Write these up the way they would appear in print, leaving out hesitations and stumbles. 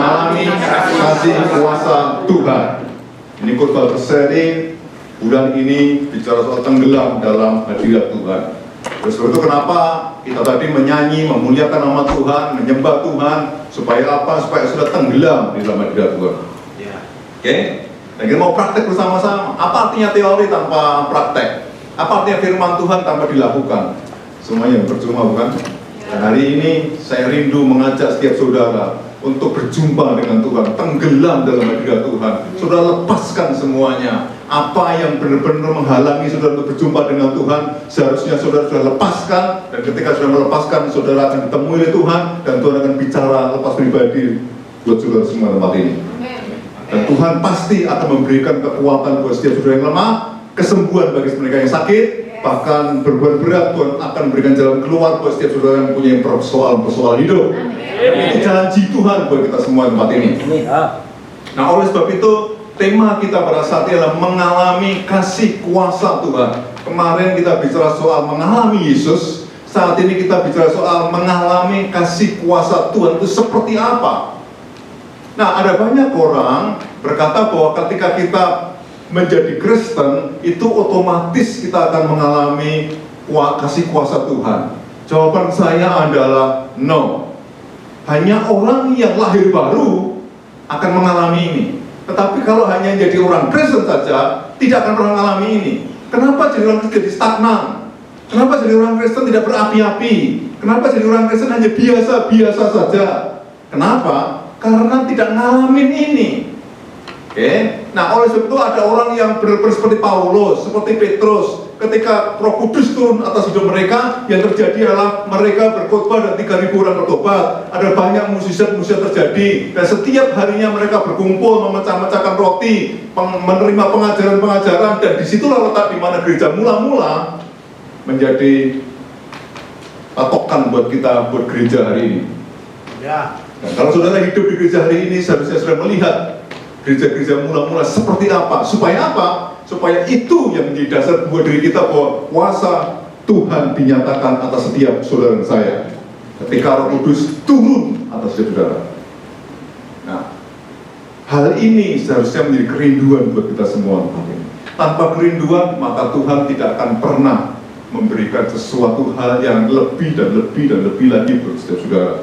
mengalami kasih kuasa Tuhan. Ini khotbah berseri bulan ini bicara soal tenggelam dalam hadirat Tuhan. Terus itu kenapa kita tadi menyanyi, memuliakan nama Tuhan, menyembah Tuhan, supaya apa? Supaya sudah tenggelam di dalam hadirat Tuhan. Oke? Dan kita mau praktek bersama-sama. Apa artinya teori tanpa praktek? Apa artinya firman Tuhan tanpa dilakukan? Semuanya percuma, bukan? Dan hari ini saya rindu mengajak setiap saudara untuk berjumpa dengan Tuhan, tenggelam dalam hadirat Tuhan. Saudara lepaskan semuanya. Apa yang benar-benar menghalangi saudara untuk berjumpa dengan Tuhan, seharusnya saudara sudah lepaskan. Dan ketika sudah melepaskan, saudara akan ditemui oleh Tuhan, dan Tuhan akan bicara lepas pribadi buat saudara semua tempat ini. Dan Tuhan pasti akan memberikan kekuatan buat setiap saudara yang lemah, kesembuhan bagi mereka yang sakit, bahkan berbuat berat. Tuhan akan memberikan jalan keluar buat setiap saudara yang punya persoalan hidup. Ini janji Tuhan buat kita semua tempat ini. Nah, oleh sebab itu tema kita pada saat ini adalah mengalami kasih kuasa Tuhan. Kemarin kita bicara soal mengalami Yesus, saat ini kita bicara soal mengalami kasih kuasa Tuhan itu seperti apa. Nah, ada banyak orang berkata bahwa ketika kita menjadi Kristen, itu otomatis kita akan mengalami kasih kuasa Tuhan. Jawaban saya adalah no. Hanya orang yang lahir baru akan mengalami ini. Tetapi kalau hanya jadi orang Kristen saja, tidak akan pernah mengalami ini. Kenapa jadi orang Kristen jadi stagnan? Kenapa jadi orang Kristen tidak berapi-api? Kenapa jadi orang Kristen hanya biasa-biasa saja? Kenapa? Karena tidak ngalamin ini. Oke? Nah, oleh sebab itu ada orang yang benar-benar seperti Paulus, seperti Petrus. Ketika Roh Kudus turun atas hidup mereka, yang terjadi adalah mereka berkhotbah dan 3.000 orang bertobat. Ada banyak mukjizat-mukjizat terjadi, dan setiap harinya mereka berkumpul, memecah-mecahkan roti, menerima pengajaran-pengajaran, dan disitulah letak di mana gereja mula-mula menjadi patokan buat kita, buat gereja hari ini. Ya. Nah, kalau saudara hidup di gereja hari ini, seharusnya sudah melihat gereja-gereja mula-mula seperti apa. Supaya apa? Supaya itu yang menjadi dasar buat diri kita bahwa kuasa Tuhan dinyatakan atas setiap saudara dan saya ketika Roh Kudus turun atas setiap saudara. Nah, hal ini seharusnya menjadi kerinduan buat kita semua. Tanpa kerinduan, maka Tuhan tidak akan pernah memberikan sesuatu hal yang lebih dan lebih dan lebih lagi buat setiap saudara.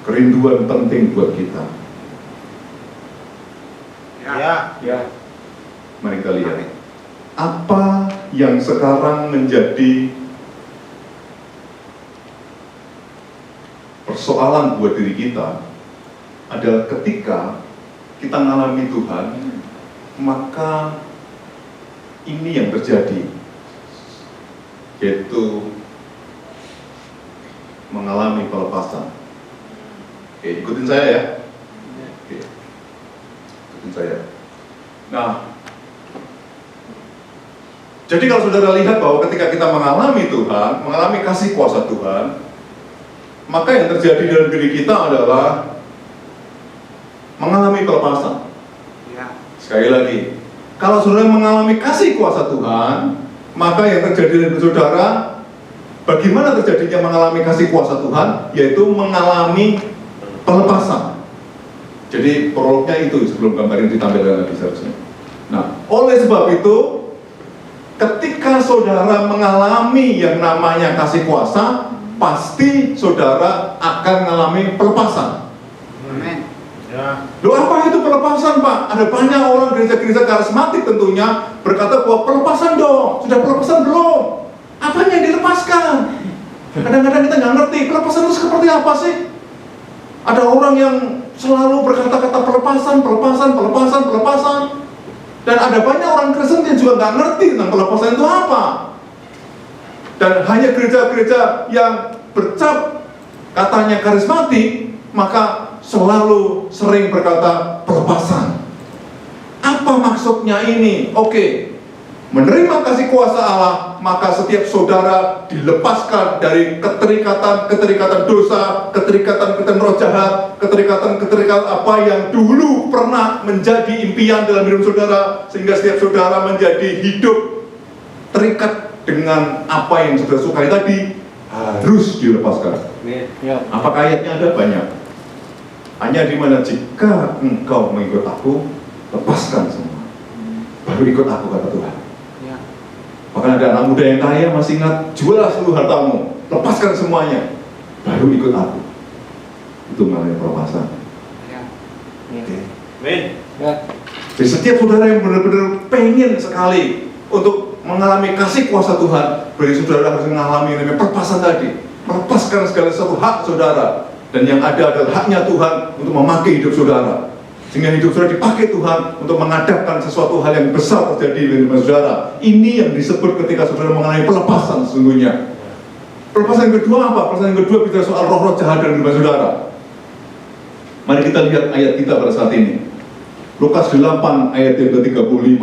Kerinduan penting buat kita. Ya. Mari kita lihat apa yang sekarang menjadi persoalan buat diri kita adalah ketika kita mengalami Tuhan, maka ini yang terjadi, yaitu mengalami pelepasan. Oke, ikutin saya ya. Oke. Ikutin saya. Nah, jadi kalau saudara lihat bahwa ketika kita mengalami Tuhan, mengalami kasih kuasa Tuhan, maka yang terjadi dalam diri kita adalah mengalami pelepasan. Ya. Sekali lagi, kalau saudara mengalami kasih kuasa Tuhan, maka yang terjadi dalam saudara, bagaimana terjadinya mengalami kasih kuasa Tuhan, yaitu mengalami pelepasan. Jadi prolognya itu sebelum gambar ini ditampilkan lagi seharusnya. Nah, oleh sebab itu, ketika saudara mengalami yang namanya kasih kuasa, pasti saudara akan mengalami pelepasan. Amin. Ya. Loh, apa itu pelepasan, Pak? Ada banyak orang gereja-gereja karismatik tentunya berkata bahwa pelepasan dong. Sudah pelepasan belum? Apanya yang dilepaskan? Kadang-kadang kita nggak ngerti pelepasan itu seperti apa sih? Ada orang yang selalu berkata-kata pelepasan. Dan ada banyak orang Kristen yang juga nggak ngerti tentang pelepasan itu apa. Dan hanya gereja-gereja yang bercap katanya karismatik, maka selalu sering berkata pelepasan. Apa maksudnya ini? Oke, menerima kasih kuasa Allah, maka setiap saudara dilepaskan dari keterikatan dosa, keterikatan roh jahat, keterikatan apa yang dulu pernah menjadi impian dalam hidup saudara, sehingga setiap saudara menjadi hidup terikat dengan apa yang saudara sukai tadi, harus dilepaskan. Apakah ayatnya ada? Banyak. Hanya di mana jika engkau mengikut aku, lepaskan semua, baru ikut aku, kata Tuhan. Ya. Bahkan ada anak muda yang kaya masih ingat, jualah seluruh hartamu, lepaskan semuanya, baru ikut aku. Itu namanya pelepasan. Ya. Oke. Amin. Ya. Jadi setiap saudara yang benar-benar pengen sekali untuk mengalami kasih kuasa Tuhan, berarti saudara harus mengalami namanya pelepasan tadi. Melepaskan segala sesuatu hak saudara, dan yang ada adalah haknya Tuhan untuk memakai hidup saudara. Sehingga hidup saudara dipakai Tuhan untuk mengadapkan sesuatu hal yang besar terjadi di dalam saudara. Ini yang disebut ketika saudara mengalami pelepasan sesungguhnya. Pelepasan yang kedua apa? Pelepasan yang kedua bicara soal roh-roh jahat dalam hidup saudara. Mari kita lihat ayat kita pada saat ini. Lukas 8 ayat yang ke-35.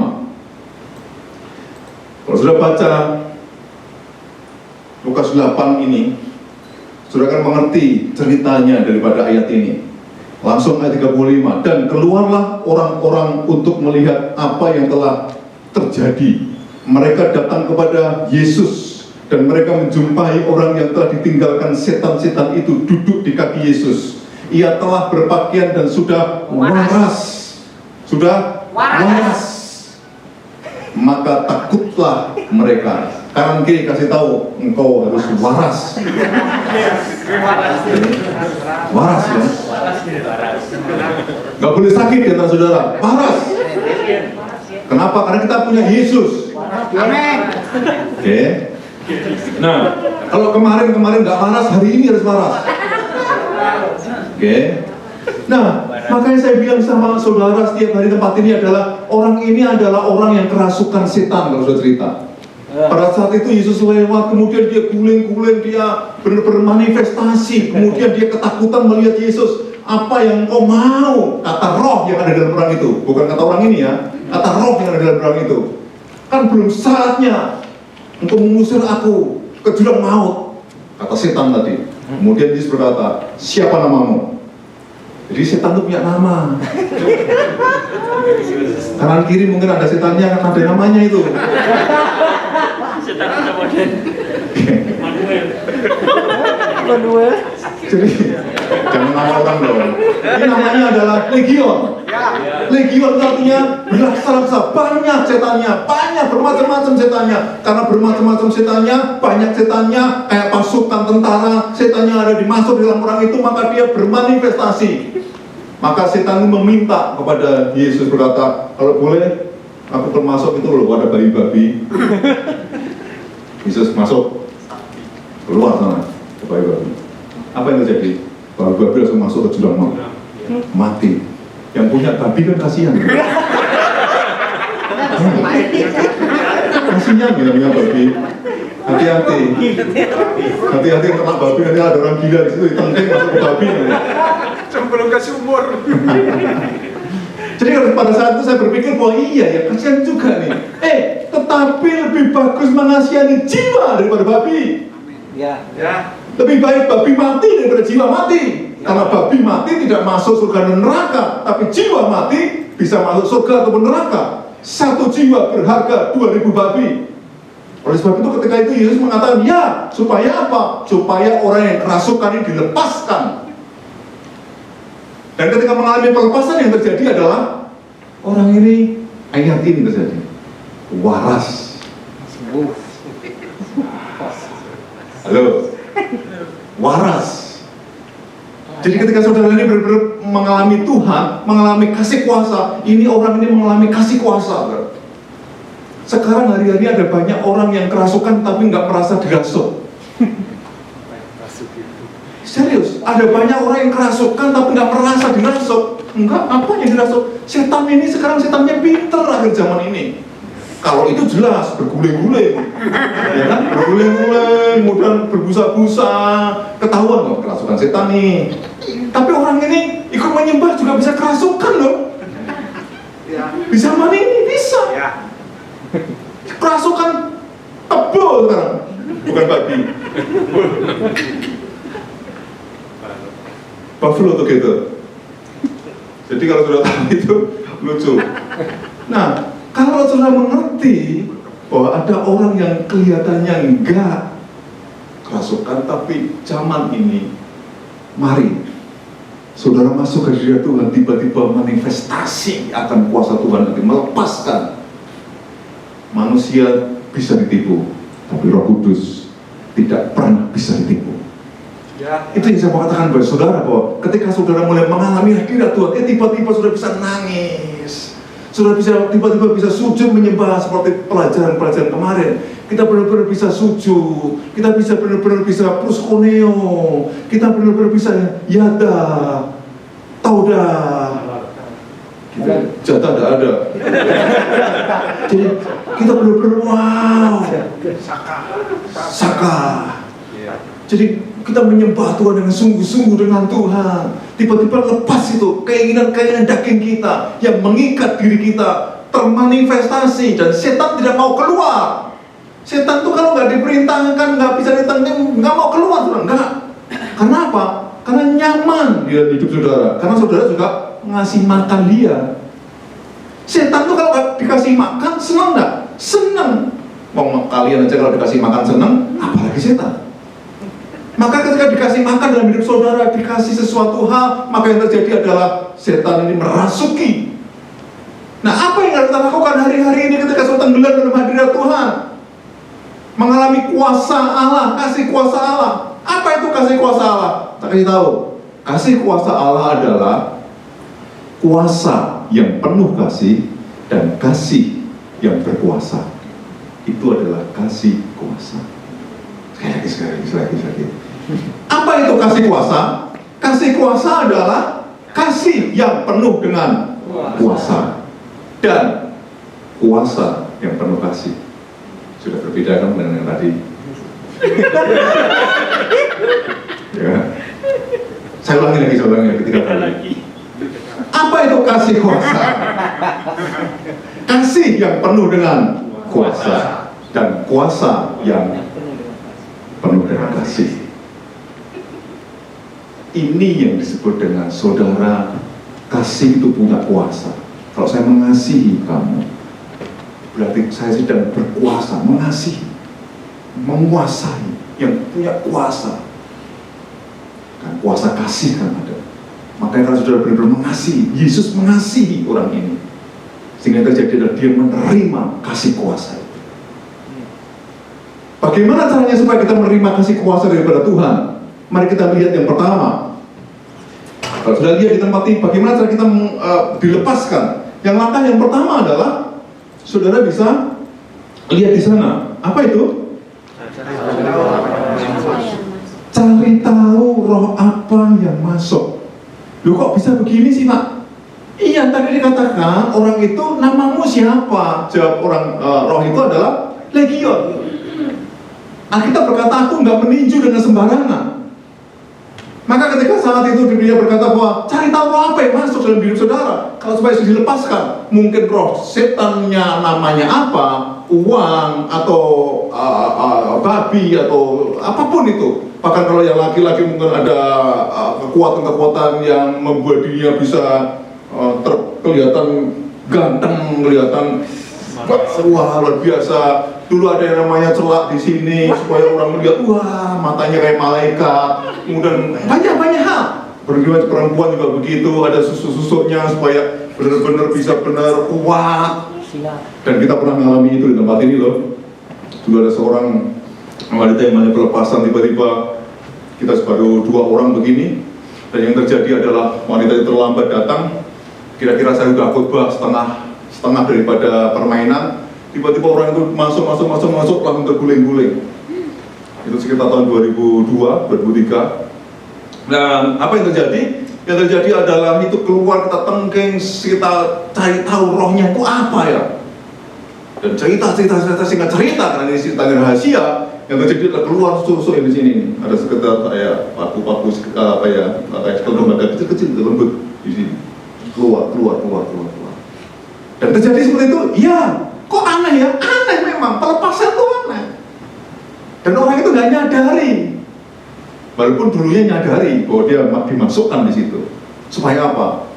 Kalau sudah baca Lukas 8 ini, saudara akan mengerti ceritanya daripada ayat ini. Langsung ayat 35. Dan keluarlah orang-orang untuk melihat apa yang telah terjadi. Mereka datang kepada Yesus, dan mereka menjumpai orang yang telah ditinggalkan setan-setan itu duduk di kaki Yesus. Ia telah berpakaian dan sudah waras. Sudah waras. Maka takutlah mereka. Kanan kiri kasih tahu, engkau harus waras. Waras ya. Gak boleh sakit di antara saudara. Waras. Kenapa? Karena kita punya Yesus. Amin. Oke. Nah, kalau kemarin gak waras, hari ini harus waras. Oke. Nah, makanya saya bilang sama saudara setiap hari tempat ini adalah orang ini adalah orang yang kerasukan setan kalau sudah cerita. Pada saat itu Yesus lewat, kemudian dia guling-guling, dia benar-benar manifestasi, kemudian dia ketakutan melihat Yesus. Apa yang kau mau? Kata roh yang ada dalam orang itu, bukan kata orang ini ya. Kata roh yang ada dalam orang itu. Kan belum saatnya untuk mengusir aku ke jurang maut, kata setan tadi. Kemudian Yesus berkata, siapa namamu? Jadi setan itu punya nama. Kanan kiri mungkin ada setannya, kan ada namanya itu. Setan ada model. Manuel. Jadi jangan nama orang dong. Ini namanya adalah legion. Legion itu artinya berlaksa-laksa, banyak setannya, banyak bermacam-macam setannya. Karena bermacam-macam setannya, banyak setannya, kayak pasukan tentara, setannya ada dimasuk dalam orang itu, maka dia bermanifestasi. Maka setan itu meminta kepada Yesus, berkata, kalau boleh, aku termasuk itu loh, ada bayi babi. Yesus masuk, keluar sana, ke bayi babi. Apa yang terjadi? Bayi babi langsung masuk ke jurang maut, mati. Yang punya babi kan kasihan. Kasihan ya punya babi. Hati-hati. Hati-hati kena babi, nanti ada orang gila di situ ditengking masuk ke babi. Sebelum kasih umur. Jadi pada saat itu saya berpikir bahwa iya ya, kasihan juga nih. Tetapi lebih bagus mengasihani jiwa daripada babi. Ya. Ya. Lebih baik babi mati daripada jiwa mati. Karena babi mati tidak masuk surga dan neraka, tapi jiwa mati bisa masuk surga ataupun neraka. Satu jiwa berharga 2000 babi. Oleh sebab itu ketika itu Yesus mengatakan, ya, supaya apa? Supaya orang yang kerasukan ini dilepaskan. Dan ketika mengalami pelepasan yang terjadi adalah orang ini, ayat ini terjadi, waras. Halo, waras. Jadi ketika saudara ini benar-benar mengalami Tuhan, mengalami kasih kuasa, ini orang ini mengalami kasih kuasa. Sekarang hari-hari ada banyak orang yang kerasukan tapi nggak merasa dirasuk. Serius, ada banyak orang yang kerasukan tapi nggak merasa dirasuk. Enggak, apa yang dirasuk? Setan ini sekarang setannya pinter akhir zaman ini. Kalau itu jelas berguling-guling, ya kan? Berguling-guling, kemudian berbusa-busa, ketahuan kok kerasukan setan nih. Tapi orang ini ikut menyembah juga bisa kerasukan loh. Di zaman ini bisa. Kerasukan tebal sekarang, bukan babi. Buffalo tuh gitu. Jadi kalau sudah tahu itu lucu. Nah, kalau sudah mengerti bahwa ada orang yang kelihatannya enggak kerasukan, tapi zaman ini, mari saudara masuk ke hadirat Tuhan, tiba-tiba manifestasi akan kuasa Tuhan nanti melepaskan. Manusia bisa ditipu, tapi Roh Kudus tidak pernah bisa ditipu. Ya. Itu yang saya mau katakan kepada saudara, bahwa ketika saudara mulai mengalami hadirat Tuhan, tiba-tiba saudara bisa nangis, saudara bisa tiba-tiba bisa sujud menyembah seperti pelajaran-pelajaran kemarin. Kita benar-benar bisa sujud, kita bisa benar-benar bisa proskuneo, kita benar-benar bisa yada, tauda. Jatah tidak ada. Jadi kita benar-benar wow, saka. Jadi kita menyembah Tuhan dengan sungguh-sungguh dengan Tuhan. Tiba-tiba lepas itu keinginan-keinginan daging kita yang mengikat diri kita termanifestasi, dan setan tidak mau keluar. Setan tuh kalau nggak diperintahkan, nggak bisa ditentang, nggak mau keluar, saudara. Nggak. Karena apa? Karena nyaman dia hidup saudara. Karena saudara juga ngasih makan dia. Setan tuh kalau nggak dikasih makan senang nggak? Senang. Mau kalian aja kalau dikasih makan senang, apalagi setan. Maka ketika dikasih makan dalam hidup saudara, dikasih sesuatu hal, maka yang terjadi adalah setan ini merasuki. Nah, apa yang harus kita lakukan hari-hari ini ketika saudara tenggelam dalam hadirat Tuhan? Mengalami kuasa Allah, kasih kuasa Allah. Apa itu kasih kuasa Allah? Kita kasih tahu. Kasih kuasa Allah adalah kuasa yang penuh kasih dan kasih yang berkuasa. Itu adalah kasih kuasa. Sekali lagi. Apa itu kasih kuasa? Kasih kuasa adalah kasih yang penuh dengan kuasa dan kuasa yang penuh kasih. Sudah berbeda kan dengan yang tadi? Ya. Saya ulangi lagi ketiga kali. Apa itu kasih kuasa? Kasih yang penuh dengan kuasa dan kuasa yang penuh dengan kasih. Ini yang disebut dengan saudara, kasih itu punya kuasa. Kalau saya mengasihi kamu, berarti saya sedang berkuasa, mengasihi, menguasai, yang punya kuasa. Kan kuasa kasih kan ada. Makanya kalau saudara benar-benar mengasihi, Yesus mengasihi orang ini, sehingga terjadi adalah dia menerima kasih kuasa itu. Bagaimana caranya supaya kita menerima kasih kuasa daripada Tuhan? Mari kita lihat yang pertama. Kalau sudah lihat di tempat ini, bagaimana cara kita dilepaskan? Yang langkah yang pertama adalah saudara bisa lihat di sana. Apa itu? Cari tahu roh apa yang masuk. Loh, kok bisa begini sih, Pak? Iya, tadi dikatakan orang itu namamu siapa? Jawab orang, roh itu adalah legion. Alkitab berkata, aku nggak meninju dengan sembarangan. Maka ketika saat itu dia berkata bahwa cari tahu roh apa yang masuk dalam hidup saudara, kalau supaya sudah dilepaskan. Mungkin roh setannya namanya apa, uang atau babi atau apapun itu. Bahkan kalau yang laki-laki mungkin ada kekuatan-kekuatan yang membuat dia bisa kelihatan ganteng, kelihatan wah luar biasa. Dulu ada yang namanya celak di sini supaya orang melihat wah matanya kayak malaikat. Kemudian banyak hal. Berjuang perempuan juga begitu, ada susuknya supaya benar-benar bisa benar kuat. Dan kita pernah mengalami itu di tempat ini loh. Dulu ada seorang wanita yang namanya pelepasan, tiba-tiba kita baru 2 orang begini, dan yang terjadi adalah wanita itu terlambat datang. Kira-kira saya sudah khotbah setengah daripada permainan. Tiba-tiba orang itu masuk langsung terguling-guling. Itu sekitar tahun 2002, 2003. Dan apa yang terjadi? Yang terjadi adalah itu keluar, kita tengking, kita cari tahu rohnya itu apa ya. Dan cerita singkat cerita, karena ini cerita rahasia. Yang terjadi adalah keluar susuk di sini. Ada sekitar kayak paku-paku kayak lembaga kecil-kecil lembut di sini. Keluar. Dan terjadi seperti itu, iya. Kok aneh ya? Aneh memang, pelepasan itu aneh. Dan orang itu nggak nyadari. Walaupun dulunya nyadari bahwa dia dimasukkan di situ. Supaya apa?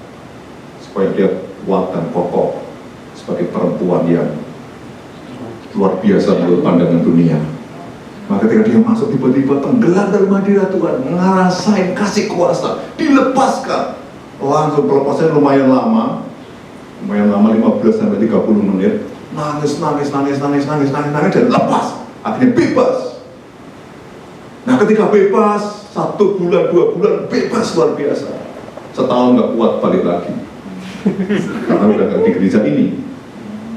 Supaya dia kuat dan kokoh sebagai perempuan yang luar biasa menurut pandangan dunia. Maka ketika dia masuk tiba-tiba tenggelam dalam hadirat Tuhan, ngerasain kasih kuasa, dilepaskan. langsung pelepasnya lumayan lama 15 sampai 30 menit, nangis dan lepas, akhirnya bebas. Nah ketika bebas, 1 bulan, 2 bulan, bebas luar biasa. Setahun nggak kuat balik lagi, karena udah nggak di gereja ini,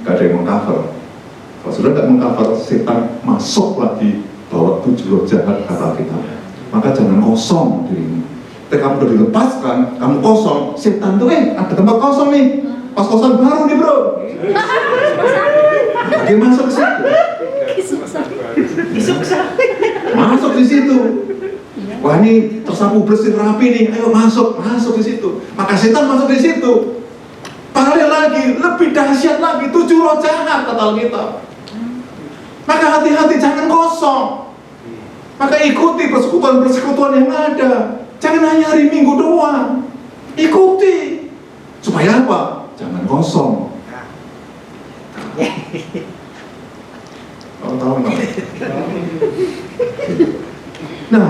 nggak ada yang mengcover. Kalau sudah nggak mengcover, setan masuk lagi, bawa 7 roh jahat kata kita. Maka jangan kosong dirimu. Ketika kamu udah dilepaskan, kamu kosong, setan tuh ada tempat kosong nih, pas kosong baru nih bro. Dia masuk ke situ. Masuk di situ. Wah ini tersapu bersih rapi nih, ayo masuk di situ. Maka setan masuk di situ. Paralel lagi, lebih dahsyat lagi, 7 roh jahat kata Alkitab. Maka hati-hati, jangan kosong. Maka ikuti persekutuan yang ada. Jangan hanya hari Minggu doang. Ikuti. Supaya apa? Jangan kosong. Kamu tahu nggak? Nah,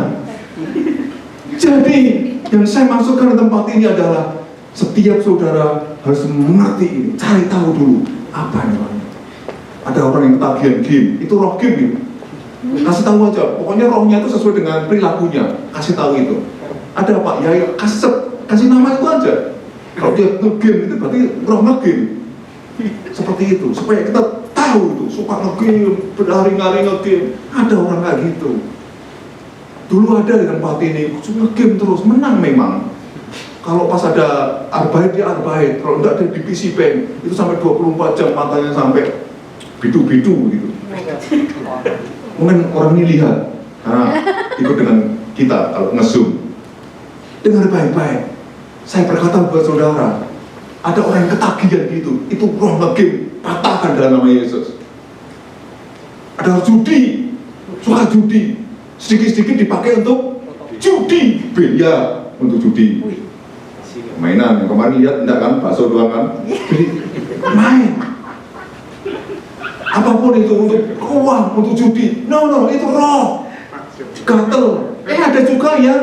jadi yang saya masukkan ke tempat ini adalah setiap saudara harus mengerti ini, cari tahu dulu apa ini. Ada orang yang ketagihan game, itu roh game gitu. Kasih tahu aja, pokoknya rohnya itu sesuai dengan perilakunya, kasih tahu itu. Ada apa? Ya kasih nama itu aja. Kalau dia nge-game itu berarti roh nge-game. Seperti itu, supaya kita tahu itu, suka nge-game, berhari-hari nge-game. Ada orang kayak gitu. Dulu ada di tempat ini, nge-game terus, menang memang. Kalau pas ada arbait, dia arbait. Kalau enggak ada di PC Bank, itu sampai 24 jam matanya sampai bidu-bidu gitu. Mungkin orang ini lihat, karena ikut dengan kita kalau nge-zoom. Dengar baik-baik, saya berkata buat saudara, ada orang yang ketagihan gitu, itu roh nge-game, patahkan dalam nama Yesus. Ada judi, suka judi, sedikit-sedikit dipakai untuk judi, biliar untuk judi. Mainan, yang kemarin lihat enggak kan, bakso doang kan, jadi main. Apapun itu untuk uang, untuk judi, no, itu roh, gatel. Ada juga yang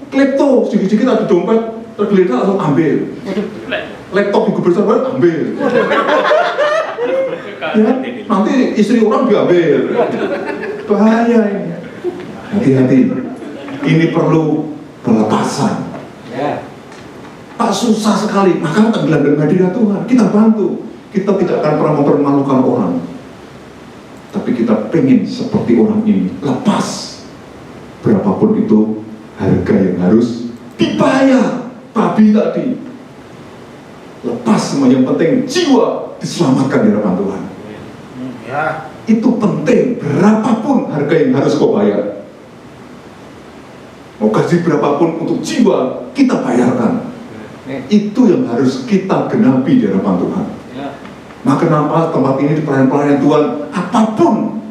klepto, sedikit-sedikit ada dompet, tergeletak langsung ambil. Laptop di gubernur ambil. Ya, nanti istri orang diambil. Bahaya ini. Hati-hati. Ini perlu pelepasan. Pak susah sekali, maka tenggelam dalam hadirat Tuhan. Kita bantu. Kita tidak akan pernah mempermalukan orang. Tapi kita pengen seperti orang ini, lepas. Berapapun itu harga yang harus dibayar. Babi tadi. Lepas semua, yang penting jiwa diselamatkan di hadapan Tuhan. Itu penting, berapapun harga yang harus kau bayar. Mau gaji berapapun untuk jiwa, kita bayarkan. Itu yang harus kita genapi di hadapan Tuhan. Maka kenapa tempat ini di pelayan-pelayan Tuhan, apapun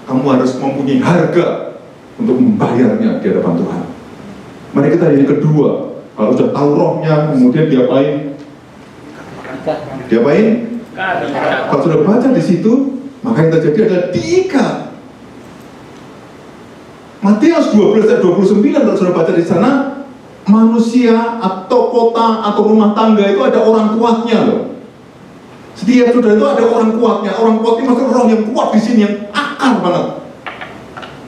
kamu harus mempunyai harga untuk membayarnya di hadapan Tuhan. Mari kita yang kedua, kalau sudah tahu rohnya, kemudian diapain? Kalau sudah baca di situ, maka yang terjadi adalah diikat. Matius 12 ayat 29 kalau sudah baca di sana, manusia atau kota atau rumah tangga itu ada orang kuatnya loh. Setiap saudara itu ada orang kuatnya. Orang kuat itu maksudnya roh yang kuat di sini, yang akar banget.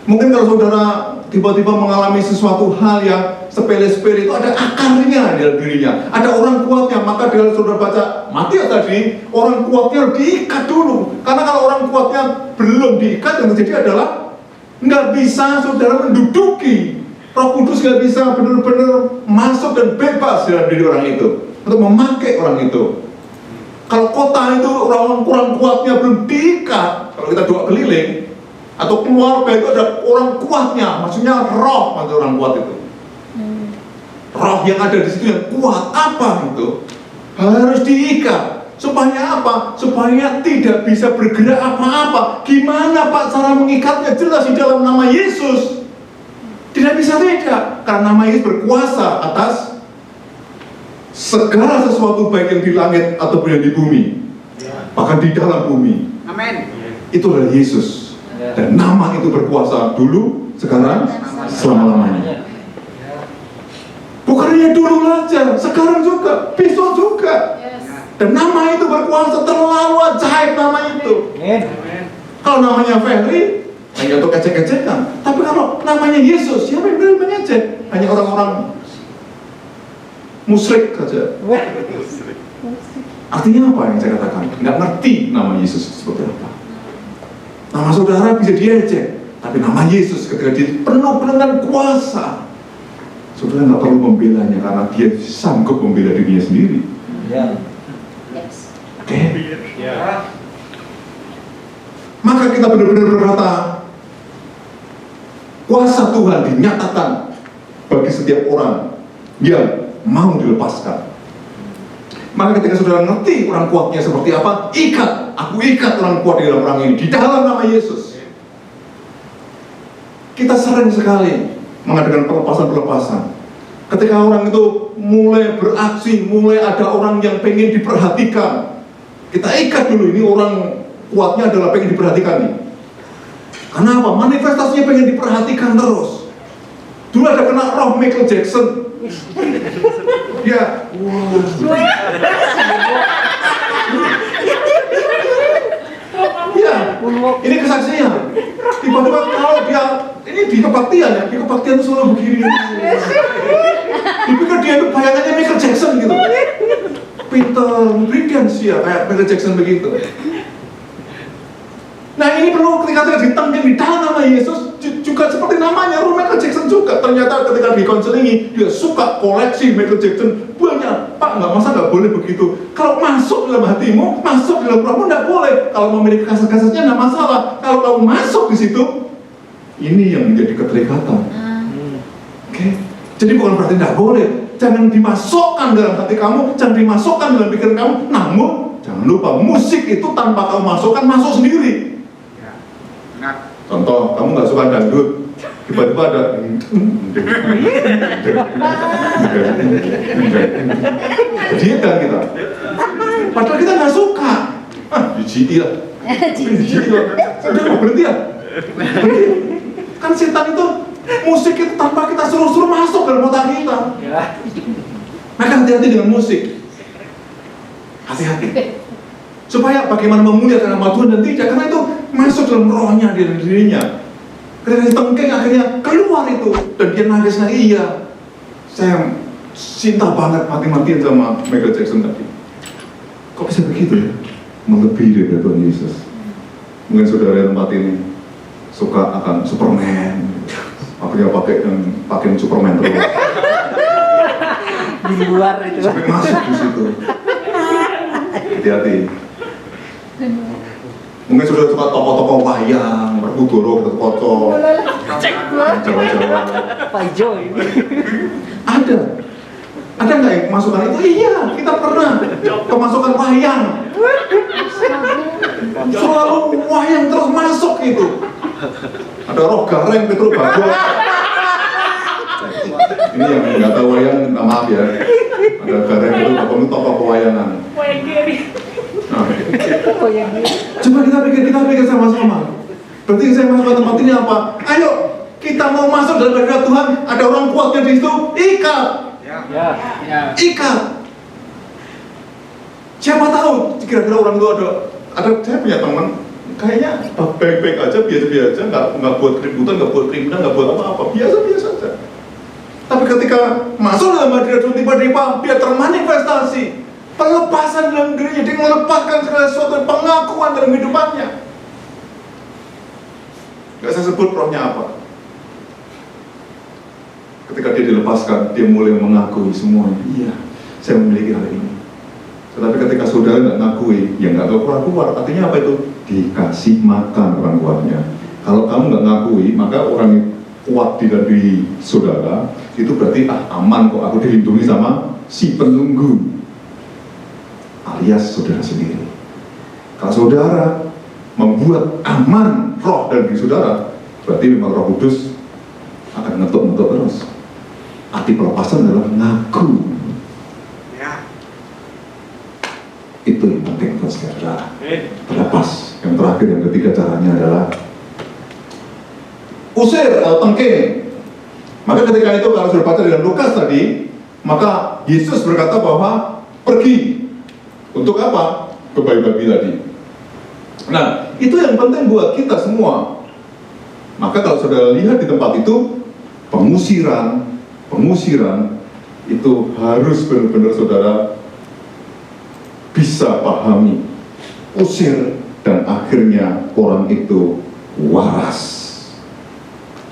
Mungkin kalau saudara tiba-tiba mengalami sesuatu hal yang sepele-sepele, itu ada akarnya di dalam dirinya. Ada orang kuatnya. Maka kalau saudara baca Matius tadi, orang kuatnya diikat dulu. Karena kalau orang kuatnya belum diikat, yang terjadi adalah nggak bisa saudara menduduki. Roh Kudus nggak bisa benar-benar masuk dan bebas dalam diri orang itu untuk memakai orang itu. Kalau kota itu orang kurang kuatnya belum diikat, kalau kita doa keliling atau keluarga itu ada orang kuatnya, maksudnya roh atau orang kuat itu. Roh yang ada di situ yang kuat, apa itu? Harus diikat. Supaya apa? Supaya tidak bisa bergerak apa-apa. Gimana Pak cara mengikatnya? Jelas di dalam nama Yesus. Tidak bisa tidak, karena nama Yesus berkuasa atas segala sesuatu baik yang di langit ataupun yang di bumi, bahkan di dalam bumi. Amin. Itu adalah Yesus. Dan nama itu berkuasa dulu, sekarang, selama-lamanya. Bukan hanya dulu lagi. saja, sekarang juga, besok juga. Dan nama itu berkuasa, terlalu ajaib nama itu. Kalau namanya Ferry, hanya untuk ecek-ecekan. Tapi kalau namanya Yesus, siapa yang berani mengecek? Hanya orang-orang musyrik saja. Artinya apa yang saya katakan? Nggak ngerti nama Yesus seperti apa. Nama saudara bisa diejek, tapi nama Yesus ketika dia penuh dengan kuasa, saudara nggak perlu membelanya karena dia sanggup membela dirinya sendiri. Oke? Maka kita benar-benar berkata, kuasa Tuhan dinyatakan bagi setiap orang yang mau dilepaskan. Maka ketika saudara ngerti orang kuatnya seperti apa, ikat, aku ikat orang kuat di dalam orang ini, di dalam nama Yesus. Kita sering sekali mengadakan pelepasan-pelepasan. Ketika orang itu mulai beraksi, mulai ada orang yang pengen diperhatikan, kita ikat dulu, ini orang kuatnya adalah pengen diperhatikan nih. Karena apa? Manifestasinya pengen diperhatikan terus. Dulu ada kena roh Michael Jackson. Ya, ya, ini kesaksian. Tiba-tiba kalau dia, ini di kebaktian ya, di kebaktian itu selalu begini. Dipikir dia itu bayangannya Michael Jackson gitu. Pinter, brilliant sih ya, kayak Michael Jackson begitu. Nah ini perlu ketika ditangkap di dalam nama Yesus juga seperti namanya, roh Michael Jackson juga. Ternyata ketika dikonselingi, dia suka koleksi Michael Jackson banyak. Pak, nggak boleh begitu. Kalau masuk dalam hatimu, masuk dalam rohmu nggak boleh. Kalau memiliki kaset-kasetnya nggak masalah. Kalau kamu masuk di situ, ini yang menjadi keterikatan. Oke? Jadi bukan berarti nggak boleh. Jangan dimasukkan dalam hati kamu, jangan dimasukkan dalam pikiran kamu. Namun jangan lupa, musik itu tanpa kamu masukkan, masuk sendiri. Contoh, kamu nggak suka dangdut, tiba-tiba ada diet kita. Padahal kita nggak suka. Jijik lah. Udah berhenti ya. Kan setan itu musik itu tanpa kita suruh-suruh masuk dalam otak kita. Maka hati-hati dengan musik. Hati-hati. Supaya bagaimana memuliakan nama Tuhan dan tidak, karena itu masuk dalam rohnya, di dirinya. Ketika ditengking akhirnya keluar itu, dan dia nangis, iya, saya cinta banget mati-matian sama Michael Jackson tadi. Kok bisa begitu ya? Melebihi dari Tuhan Yesus. Mungkin saudara yang tempat ini suka akan Superman, apalagi pakai Superman terus. Di luar itu. Sampai masuk di situ. Hati-hati. Mungkin sudah suka tokoh-tokoh wayang, Berkudoro, Berkocok, Jawa-Jawa. Pak Joy. Ada nggak yang kemasukan itu? Iya, kita pernah kemasukan wayang. Selalu wayang terus masuk itu. Ada roh gareng, Petro Bagong. Ini yang nggak tahu wayang, minta maaf ya. Ada gareng itu tokoh pewayangan. Nah, coba kita pikir sama-sama. Berarti yang saya masuk ke tempat ini apa? Ayo, kita mau masuk dalam hadirat Tuhan. Ada orang kuatnya di situ, ikat. Ikat. Siapa tahu kira-kira orang itu ada saya punya teman, kayaknya baik-baik aja, biasa-biasa, nggak buat keributan, nggak buat kriminal, nggak buat apa-apa, biasa-biasa aja. Tapi ketika masuk dalam hadirat Tuhan, tiba-tiba dia termanifestasi. Pelepasan dalam dirinya, dia melepaskan segala sesuatu, pengakuan dalam hidupannya. Gak saya sebut rohnya apa. Ketika dia dilepaskan, dia mulai mengakui semuanya. Iya, saya memiliki hal ini. Tetapi ketika saudara nggak ngakui, ya nggak keluar. Artinya apa itu? Dikasih makan orang kuatnya. Kalau kamu nggak ngakui, maka orang yang kuat di dalam diri saudara, itu berarti aman kok, aku dilindungi sama si penunggu. Alias saudara sendiri. Kalau saudara membuat aman roh dan diri saudara, berarti memang Roh Kudus akan ngetuk-ngetuk terus. Arti pelepasan adalah ngaku. Itu yang penting buat saudara. Terlepas. Yang terakhir, yang ketiga caranya adalah usir atau tengking. Maka ketika itu kalau sudah baca dalam Lukas tadi, Maka Yesus berkata bahwa pergi. Untuk apa? Ke bayi-bayi tadi. Nah, itu yang penting buat kita semua. Maka kalau saudara lihat di tempat itu, pengusiran itu harus benar-benar saudara bisa pahami, usir, dan akhirnya orang itu waras.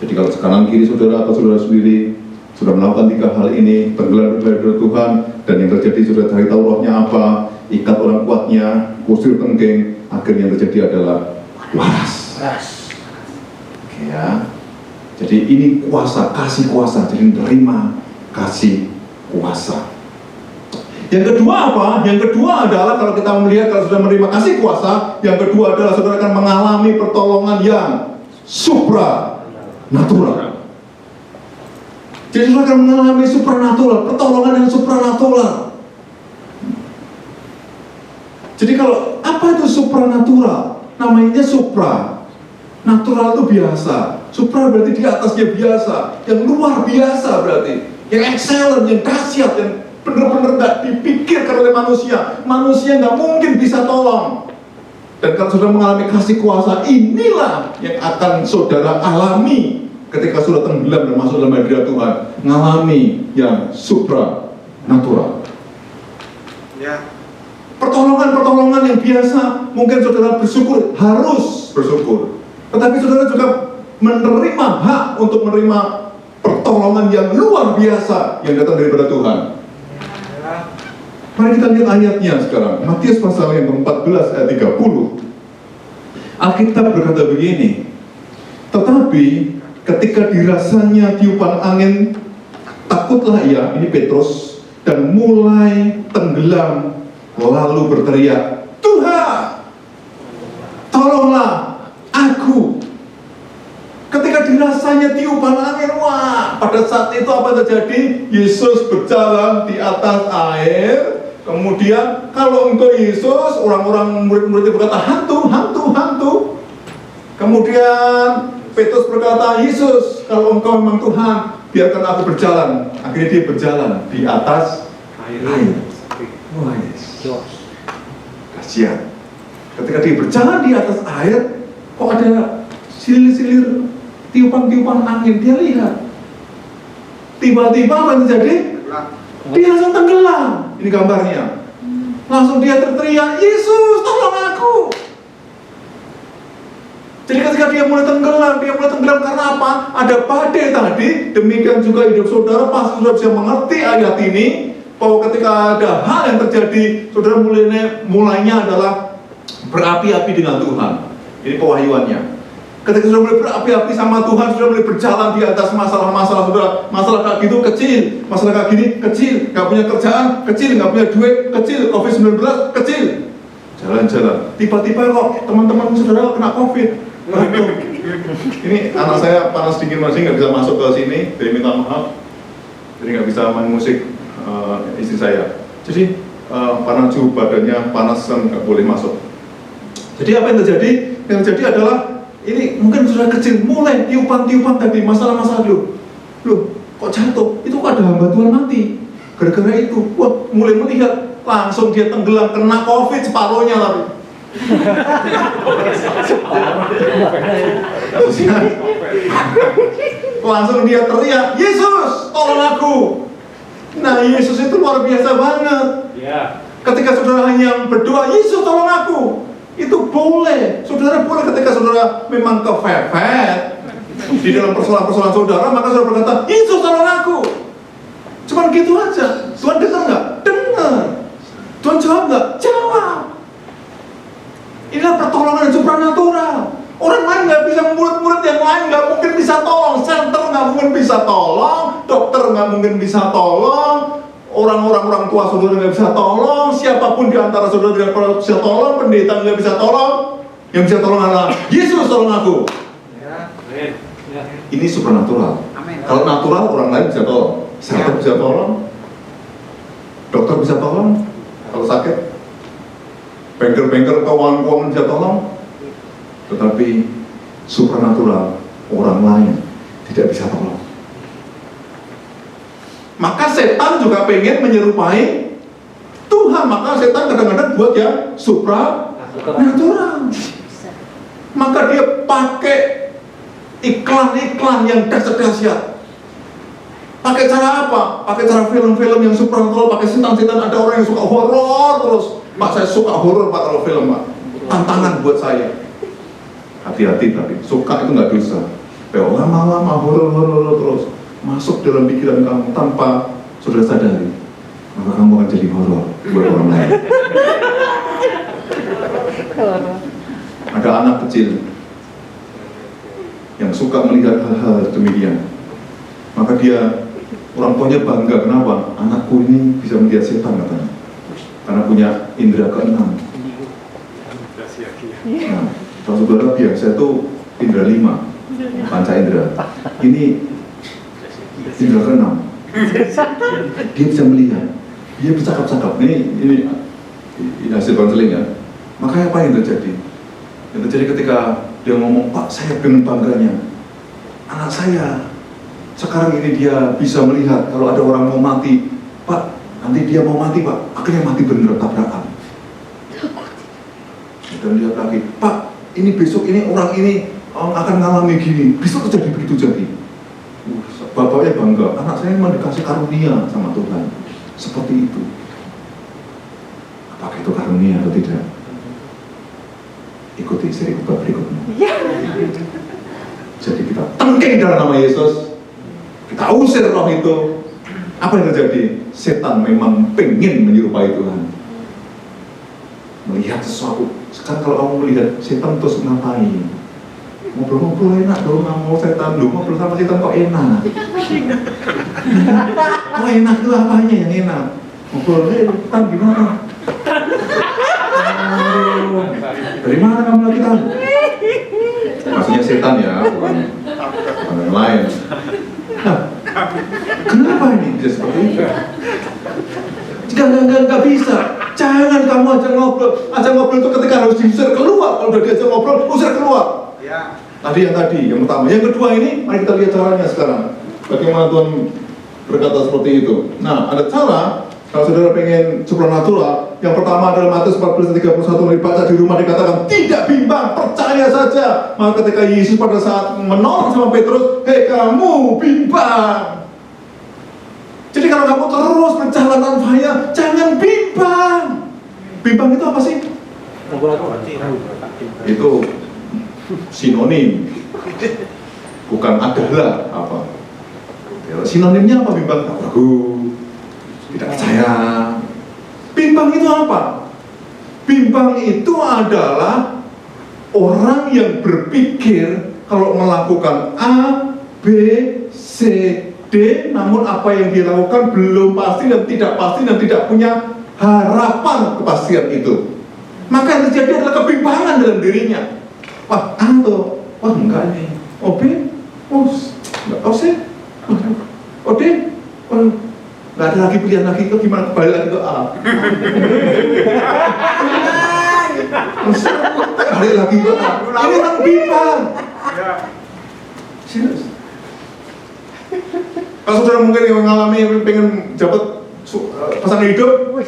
Jadi kalau kanan kiri saudara atau saudara sendiri sudah melakukan 3 hal ini, tenggelam di hadirat Tuhan, dan yang terjadi sudah cari tahu rohnya apa, ikat orang kuatnya, usir tenggeng, akhirnya yang terjadi adalah waras. Oke ya. Jadi ini kuasa, kasih kuasa, jadi terima kasih kuasa. Yang kedua apa? Yang kedua adalah kalau kita melihat, kalau sudah menerima kasih kuasa, yang kedua adalah saudara akan mengalami pertolongan yang supranatural. Jadi saudara akan mengalami supranatural, pertolongan yang supranatural. Jadi kalau apa itu supranatural? Namanya supra. Natural itu biasa. Supra berarti di atasnya biasa, yang luar biasa berarti, yang excellent, yang dahsyat, yang benar-benar nggak dipikirkan oleh manusia. Manusia nggak mungkin bisa tolong. Dan kalau sudah mengalami kasih kuasa, inilah yang akan saudara alami ketika sudah tenggelam dan masuk dalam hadirat Tuhan, mengalami yang supranatural. Ya. Pertolongan-pertolongan yang biasa, mungkin saudara bersyukur, harus bersyukur. Tetapi saudara juga menerima hak untuk menerima pertolongan yang luar biasa yang datang daripada Tuhan. Mari kita lihat ayatnya sekarang. Matius pasal yang ke-14 ayat 30. Alkitab berkata begini, tetapi ketika dirasanya tiupan angin, takutlah ia, ini Petrus, dan mulai tenggelam, lalu berteriak, Tuhan, tolonglah aku. Ketika dirasanya tiupan angin, wah, pada saat itu apa terjadi? Yesus berjalan di atas air. Kemudian kalau engkau Yesus, orang-orang murid-muridnya berkata, hantu. Kemudian Petrus berkata, Yesus, kalau engkau memang Tuhan, biarkan aku berjalan. Akhirnya dia berjalan di atas air. Wah, kasihan. Ketika dia berjalan di atas air, kok ada silir-silir tiupan-tiupan angin. Dia lihat, tiba-tiba apa yang terjadi? Dia langsung tenggelam. Ini gambarnya. Langsung dia terteriak, Yesus, tolong aku. Jadi ketika dia mulai tenggelam karena apa? Ada badai tadi. Demikian juga hidup saudara, pasti sudah bisa mengerti ayat ini, bahwa ketika ada hal yang terjadi, saudara mulainya adalah berapi-api dengan Tuhan. Ini pewahyuannya. Ketika sudah mulai berapi-api sama Tuhan, sudah mulai berjalan di atas masalah-masalah saudara. Masalah kayak gitu kecil, masalah kayak gini kecil, nggak punya kerjaan kecil, nggak punya duit kecil, COVID-19 kecil. Jalan-jalan, tiba-tiba kok teman-teman saudara kena COVID. Ini anak saya panas dingin masih nggak bisa masuk ke sini, dia minta maaf, jadi nggak bisa main musik istri saya. Jadi panas juga badannya panas dan nggak boleh masuk. Jadi apa yang terjadi? Yang terjadi adalah ini mungkin sudah kecil, mulai tiupan-tiupan tadi, masalah-masalah loh, kok jatuh? Itu kok ada hamba Tuhan mati. Gara-gara itu, wah mulai melihat, langsung dia tenggelam, kena COVID separuhnya tapi. Langsung dia teriak, Yesus, tolong aku. Nah, Yesus itu luar biasa banget. Ketika saudara hanya berdoa, Yesus tolong aku, itu boleh. Saudara boleh ketika saudara memang kefepet di dalam persoalan-persoalan saudara, maka saudara berkata, Yesus tolong aku. Cuman gitu aja. Tuhan dengar nggak? Dengar. Tuhan jawab nggak? Jawab. Inilah pertolongan yang supranatural. Orang lain nggak bisa, murid-murid yang lain nggak mungkin bisa tolong, center nggak mungkin bisa tolong, dokter nggak mungkin bisa tolong, orang tua saudara nggak bisa tolong, siapapun di antara saudara tidak bisa tolong, pendeta nggak bisa tolong. Yang bisa tolong adalah Yesus, tolong aku. Ini supranatural. Kalau natural orang lain bisa tolong, center bisa tolong, dokter bisa tolong kalau sakit, banker keuangan bisa tolong. Tetapi supranatural orang lain tidak bisa tolong. Maka setan juga pengen menyerupai Tuhan. Maka setan kadang-kadang buat yang supranatural. Maka dia pakai iklan-iklan yang dahsyat. Pakai cara apa? Pakai cara film-film yang supranatural, pakai setan-setan. Ada orang yang suka horor terus. Pak, saya suka horor Pak kalau film Pak. Tantangan buat saya. Hati-hati tapi, suka itu nggak dosa. Kalau lama-lama horor terus masuk dalam pikiran kamu tanpa sudah sadari, maka kamu akan jadi horor buat orang lain. Ada anak kecil yang suka melihat hal-hal demikian, maka dia, orang tuanya bangga. Kenapa? Anakku ini bisa melihat setan katanya, karena punya indera keenam. Nah, saudara biasa itu indera 5, panca indera. Ini indera keenam. Dia bisa melihat, dia bisa cakap-cakap. Ini hasil konseling ya. Makanya apa yang terjadi? Yang terjadi ketika dia ngomong, Pak, saya dengan bangganya, anak saya sekarang ini dia bisa melihat kalau ada orang mau mati. Pak, nanti dia mau mati Pak, akhirnya mati bener tabrakan. Dan lihat lagi, Pak, ini besok ini orang ini akan mengalami gini, besok terjadi begitu jadi. Bapaknya bangga, anak saya memang dikasih karunia sama Tuhan seperti itu. Apakah itu karunia atau tidak? Ikuti seri khotbah berikutnya. Jadi kita tengking dalam nama Yesus, kita usir roh itu. Apa yang terjadi? Setan memang pengen menyerupai Tuhan, melihat sesuatu. Sekarang kalau kamu melihat setan terus ngapain? Ngobrol-ngobrol enak dong, nggak mau setan dong, ngobrol sama setan kok enak. Kok enak itu apanya yang enak? Ngobrol, setan gimana? Dari mana kamu lagi Tan? Maksudnya setan ya, bukan yang lain. Nah, kenapa ini bisa seperti itu? Nggak bisa. Jangan kamu ajak ngobrol itu ketika harus diusir keluar. Kalau udah diajak ngobrol, usir keluar. Ya. Yang pertama. Yang kedua ini, mari kita lihat caranya sekarang. Bagaimana Tuhan berkata seperti itu. Nah, ada cara. Kalau saudara pengen supranatural, yang pertama adalah Matius 14:31, dibaca di rumah, dikatakan tidak bimbang, percaya saja. Maka ketika Yesus pada saat menolong sama Petrus, hei kamu bimbang. Jadi kalau kamu terus berjalan tanpa bahaya, jangan bimbang. Bimbang itu apa sih? Itu sinonim, bukan adalah apa. Sinonimnya apa bimbang? Ragu, tidak percaya. Bimbang itu apa? Bimbang itu adalah orang yang berpikir kalau melakukan A, B, C, D, namun apa yang dilakukan belum pasti dan tidak punya harapan kepastian itu. Maka yang terjadi adalah kebimbangan dalam dirinya. Wah, A tuh, wah enggak nih. Oh B, oh enggak, oh C, oh D, oh nggak ada lagi pilihan lagi, itu gimana kembali lagi ke A. Balik lagi ke A. Ini orang bimbang. Serius. Kalau saudara mungkin yang mengalami pengen dapat pasangan hidup,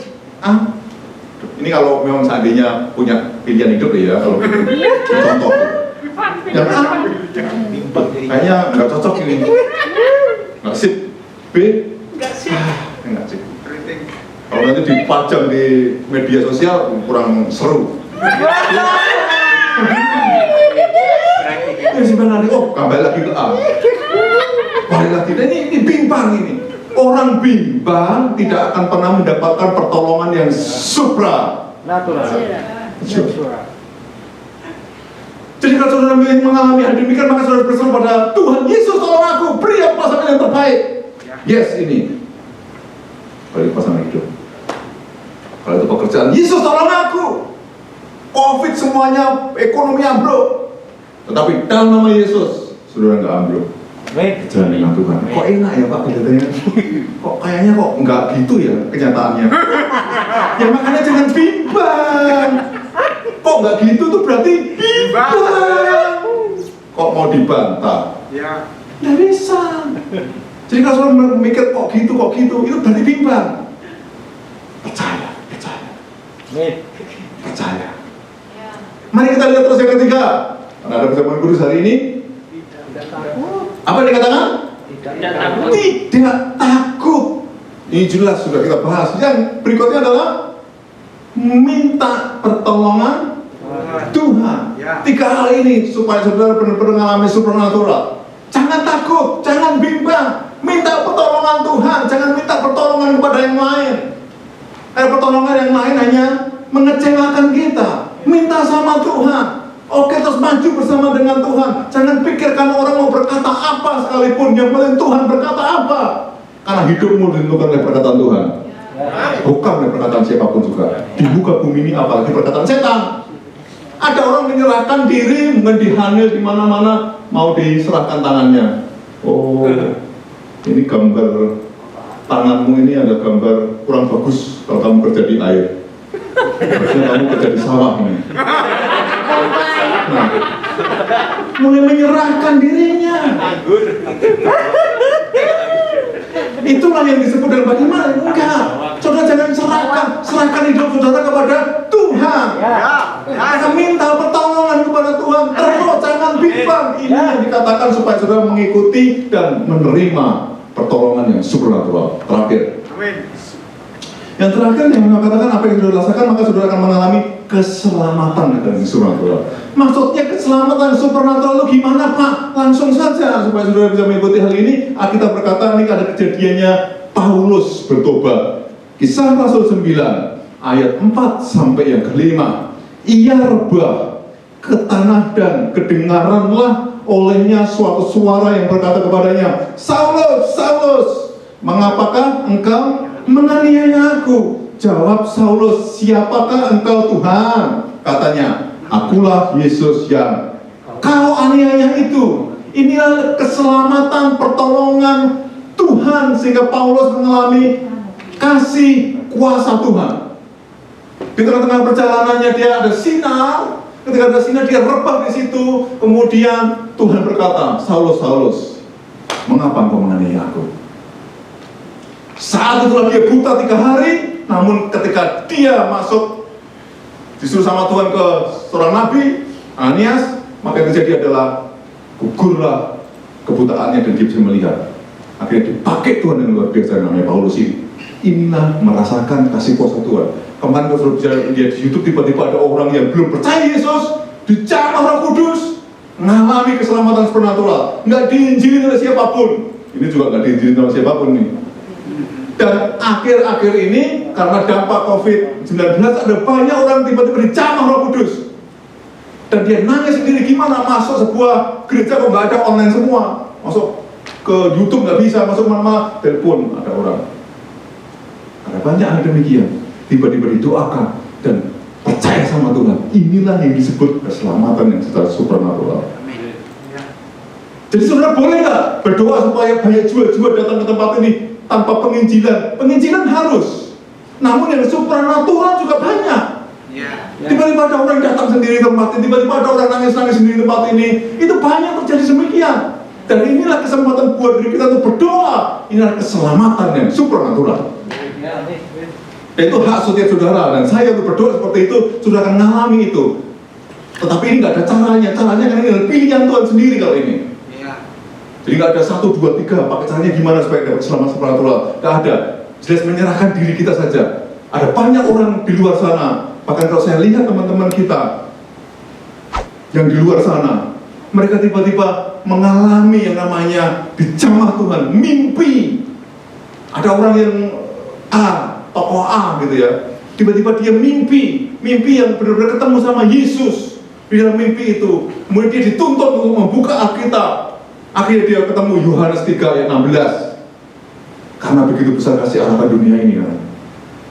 ini kalau memang seandainya punya pilihan hidup ya, kalau contoh. Yang A, kayaknya nggak cocok ini, nggak sip. B, nggak sip. Kalau nanti dipajang di media sosial kurang seru. Sebenarnya kembali lagi ke A. Balik lagi, ini bimbang ini. Orang bimbang tidak akan pernah mendapatkan pertolongan yang supranatural. Jadi kalau saudara mengalami hal demikian, maka saudara berseru pada Tuhan Yesus, tolong aku, beri aku pasangan yang terbaik. Yes, ini. Balik pasangan hidup. Kalau itu pekerjaan, Yesus tolong aku. Covid semuanya, ekonomi ambruk. Tetapi dalam nama Yesus, saudara nggak ambruk. Jalan dengan Tuhan. Kok enak ya Pak kelihatannya? Kok kayaknya kok nggak gitu ya kenyataannya? Ya makanya jangan bimbang. Kok nggak gitu tuh berarti bimbang. Kok mau dibantah? Ya. Nggak bisa. Jadi kalau saudara memikir kok gitu, itu berarti bimbang. Percaya. Mari kita lihat terus yang ketiga. Karena ada perjamuan kudus hari ini. Apa yang dikatakan? Tidak takut. Ini jelas sudah kita bahas. Yang berikutnya adalah minta pertolongan Tuhan. 3 hal ini supaya saudara benar-benar mengalami supernatural. Jangan takut, jangan bimbang. Minta pertolongan Tuhan, jangan minta pertolongan kepada yang lain. Pertolongan yang lain hanya mengecewakan kita. Minta sama Tuhan. Oke, terus maju bersama dengan Tuhan. Jangan pikirkan orang mau berkata apa sekalipun. Yang penting Tuhan berkata apa. Karena hidupmu ditentukan oleh perkataan Tuhan, bukan oleh perkataan siapapun juga. Di muka bumi ini apalagi perkataan setan. Ada orang menyerahkan diri, mungkin dihamil di mana-mana, mau diserahkan tangannya. Oh, ini gambar tanganmu ini ada gambar kurang bagus kalau kamu kerja di air. Harusnya kamu kerja di sawah ini. Nah, mulai menyerahkan dirinya. Itulah yang disebut dengan bagaimana? Enggak. Saudara jangan serahkan hidup saudara kepada Tuhan. Kita minta pertolongan kepada Tuhan. Terus jangan bimbang. Ini yang dikatakan supaya saudara mengikuti dan menerima pertolongan yang supernatural. Terakhir. Yang terakhir yang mengatakan apa yang saudara rasakan, maka saudara akan mengalami keselamatan dan supernatural. Maksudnya keselamatan supernatural itu gimana Pak? Langsung saja supaya saudara bisa mengikuti hal ini. Alkitab berkata ini ada kejadiannya Paulus bertobat. Kisah Rasul 9 ayat 4 sampai yang ke-5. Ia rebah ke tanah dan kedengaranlah olehnya suatu suara yang berkata kepadanya, Saulus, Saulus, mengapakah engkau menganiaya aku? Jawab Saulus, siapakah engkau Tuhan? Katanya, akulah Yesus yang kau aniaya itu. Inilah keselamatan pertolongan Tuhan sehingga Paulus mengalami kasih kuasa Tuhan. Di tengah-tengah perjalanannya dia ada sinar. Ketika ada sinar dia rebah di situ. Kemudian Tuhan berkata, Saulus, Saulus, mengapa engkau menganiaya aku? Saat itulah dia buta 3 hari. Namun ketika dia masuk disuruh sama Tuhan ke seorang nabi Ananias, maka yang terjadi adalah gugurlah kebutaannya dan dia bisa melihat. Akhirnya dipakai Tuhan yang luar biasa namanya Paulus ini. Inilah merasakan kasih kuasa Tuhan. Kemarin kalau sudah lihat di YouTube, tiba-tiba ada orang yang belum percaya Yesus, dijamah Roh Kudus, mengalami keselamatan supernatural, nggak diinjilin oleh siapapun. Ini juga nggak diinjilin oleh siapapun nih. Dan akhir-akhir ini karena dampak COVID-19 ada banyak orang tiba-tiba dijamah Roh Kudus. Dan dia nangis sendiri, gimana masuk sebuah gereja kok nggak ada online semua. Masuk ke YouTube nggak bisa, masuk mana-mana telepon ada orang. Ada banyak yang demikian. Tiba-tiba didoakan dan percaya sama Tuhan. Inilah yang disebut keselamatan yang secara supernatural. Jadi saudara boleh nggak berdoa supaya banyak jiwa-jiwa datang ke tempat ini tanpa penginjilan? Penginjilan harus. Namun yang supernatural juga banyak. Tiba-tiba ada orang datang sendiri ke tempat ini, tiba-tiba ada orang nangis-nangis sendiri di tempat ini. Itu banyak terjadi demikian. Dan inilah kesempatan buat diri kita untuk berdoa. Inilah keselamatan yang supernatural. Itu hak setiap saudara, dan saya untuk berdoa seperti itu, saudara akan mengalami itu. Tetapi ini nggak ada caranya karena ini adalah pilihan Tuhan sendiri kalau ini. Jadi nggak ada 1, 2, 3, pakai caranya gimana supaya dapat keselamatan supernatural. Nggak ada. Jelas menyerahkan diri kita saja. Ada banyak orang di luar sana. Bahkan kalau saya lihat teman-teman kita yang di luar sana, mereka tiba-tiba mengalami yang namanya dijamah Tuhan, mimpi. Ada orang yang tokoh A gitu ya, tiba-tiba dia mimpi yang benar-benar ketemu sama Yesus. Di dalam mimpi itu, kemudian dia dituntut untuk membuka Alkitab. Akhirnya dia ketemu Yohanes 3 ayat 16. Karena begitu besar kasih Allah pada dunia ini kan.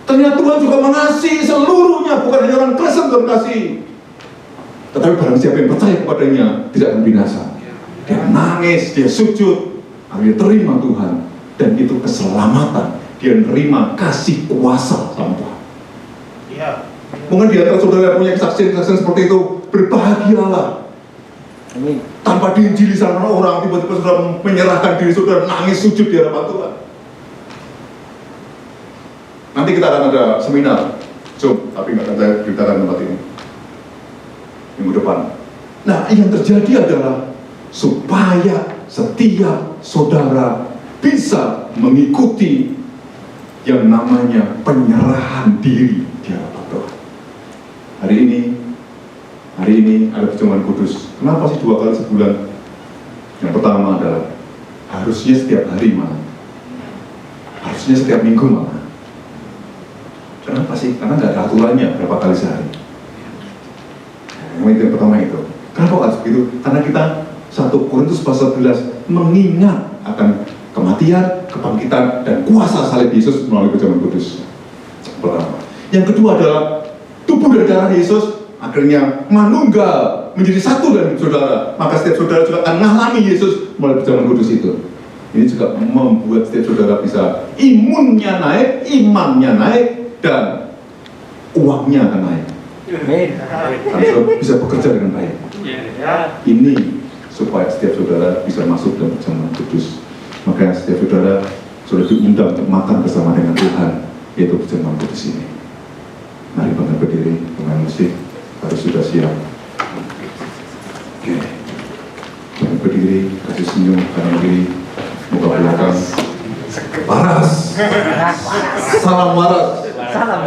Ternyata Tuhan juga mengasihi seluruhnya, bukan hanya orang Kristen Tuhan kasih. Tetapi barang siapa yang percaya kepadanya tidak akan binasa. Dia nangis, dia sujud, akhirnya terima Tuhan. Dan itu keselamatan. Dia menerima kasih kuasa sama Tuhan. Mungkin di antara saudara punya kesaksian seperti itu, berbahagialah. Amin. Tanpa diinjili sama orang, tiba-tiba saudara menyerahkan diri, saudara nangis sujud di hadapan Tuhan. Nanti kita akan ada seminar Zoom, tapi nggak akan saya ceritakan tempat ini minggu depan. Nah, yang terjadi adalah supaya setiap saudara bisa mengikuti yang namanya penyerahan diri di hadapan Tuhan. Hari ini ada perjamuan kudus. Kenapa sih 2 kali sebulan? Yang pertama adalah harusnya setiap hari malah. Harusnya setiap minggu malah. Kenapa sih? Karena nggak ada aturannya berapa kali sehari. Yang pertama itu. Kenapa harus begitu? Karena kita 1 Korintus pasal 11 mengingat akan kematian, kebangkitan, dan kuasa salib Yesus melalui perjamuan kudus. Pertama. Yang kedua adalah tubuh dan darah Yesus akhirnya manunggal menjadi satu dengan saudara. Maka setiap saudara juga akan mengalami Yesus melalui perjamuan kudus itu. Ini juga membuat setiap saudara bisa imunnya naik, imannya naik, dan uangnya akan naik. Amin. Dan saudara bisa bekerja dengan baik. Ini supaya setiap saudara bisa masuk dalam perjamuan kudus. Makanya setiap saudara sudah diundang untuk makan bersama dengan Tuhan, yaitu perjamuan kudus ini. Mari bangkit berdiri dengan musik, harus sudah siap. Oke. Bangkit berdiri, kasih senyum kanan kiri, muka belakang. Waras. Salam waras. Salam.